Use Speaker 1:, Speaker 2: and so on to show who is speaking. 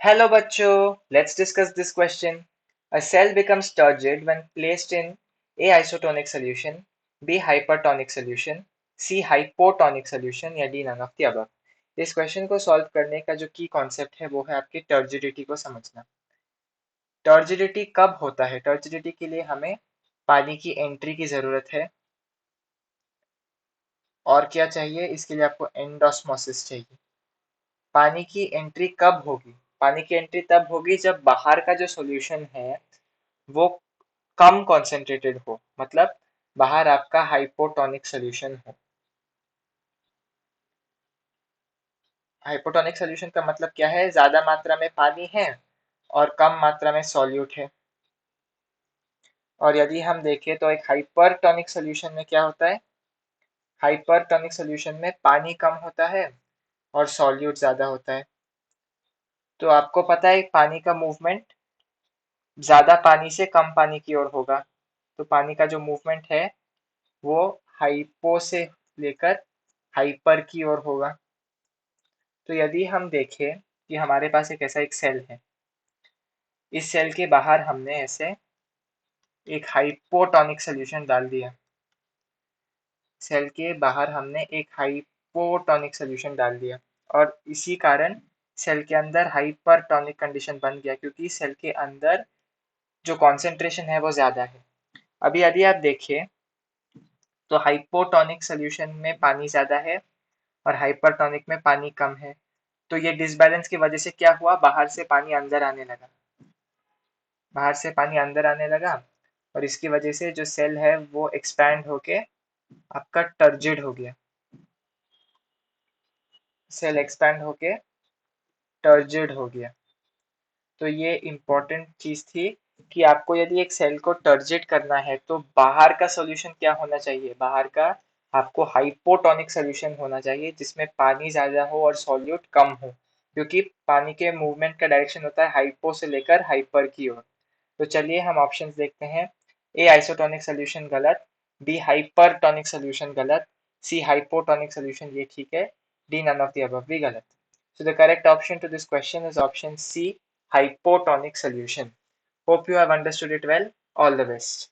Speaker 1: Hello bachcho, let's discuss this question. A cell becomes turgid when placed in A. isotonic solution, B. hypertonic solution, C. hypotonic solution या D. none of the above. इस question को solve करने का जो की concept है वो है आपकी टर्जिडिटी को समझना। टर्जिडिटी कब होता है? टर्जिडिटी के लिए हमें पानी की एंट्री की जरूरत है और क्या चाहिए? इसके लिए आपको एंडोस्मोसिस चाहिए। पानी की एंट्री कब होगी? पानी की एंट्री तब होगी जब बाहर का जो सॉल्यूशन है वो कम कॉन्सेंट्रेटेड हो, मतलब बाहर आपका हाइपोटोनिक सॉल्यूशन हो। हाइपोटोनिक सॉल्यूशन का मतलब क्या है? ज्यादा मात्रा में पानी है और कम मात्रा में सॉल्यूट है। और यदि हम देखें तो एक हाइपरटोनिक सॉल्यूशन में क्या होता है? हाइपरटोनिक सॉल्यूशन में पानी कम होता है और सॉल्यूट ज्यादा होता है। तो आपको पता है पानी का मूवमेंट ज्यादा पानी से कम पानी की ओर होगा। तो पानी का जो मूवमेंट है वो हाइपो से लेकर हाइपर की ओर होगा। तो यदि हम देखें कि हमारे पास एक ऐसा एक सेल है, इस सेल के बाहर हमने ऐसे एक हाइपोटोनिक सॉल्यूशन डाल दिया। सेल के बाहर हमने एक हाइपोटोनिक सॉल्यूशन डाल दिया और इसी कारण सेल के अंदर हाइपरटोनिक कंडीशन बन गया, क्योंकि सेल के अंदर जो कॉन्सेंट्रेशन है वो ज्यादा है। अभी यदि आप देखिए तो हाइपोटोनिक सॉल्यूशन में पानी ज्यादा है और हाइपरटोनिक में पानी कम है। तो ये डिसबैलेंस की वजह से क्या हुआ? बाहर से पानी अंदर आने लगा। बाहर से पानी अंदर आने लगा और इसकी वजह से जो सेल है वो एक्सपैंड होके आपका टर्जिड हो गया। सेल एक्सपैंड होके टर्जिड हो गया। तो ये इंपॉर्टेंट चीज थी कि आपको यदि एक सेल को टर्जिड करना है तो बाहर का सॉल्यूशन क्या होना चाहिए? बाहर का आपको हाइपोटोनिक सॉल्यूशन होना चाहिए जिसमें पानी ज्यादा हो और सॉल्यूट कम हो, क्योंकि पानी के मूवमेंट का डायरेक्शन होता है हाइपो से लेकर हाइपर की ओर। तो चलिए हम ऑप्शंस देखते हैं। ए आइसोटोनिक सॉल्यूशन गलत, बी हाइपरटोनिक सॉल्यूशन गलत, सी हाइपोटोनिक सॉल्यूशन ये ठीक है, D none of the above भी गलत। So the correct option to this question is option C, hypotonic solution. Hope you have understood it well. All the best.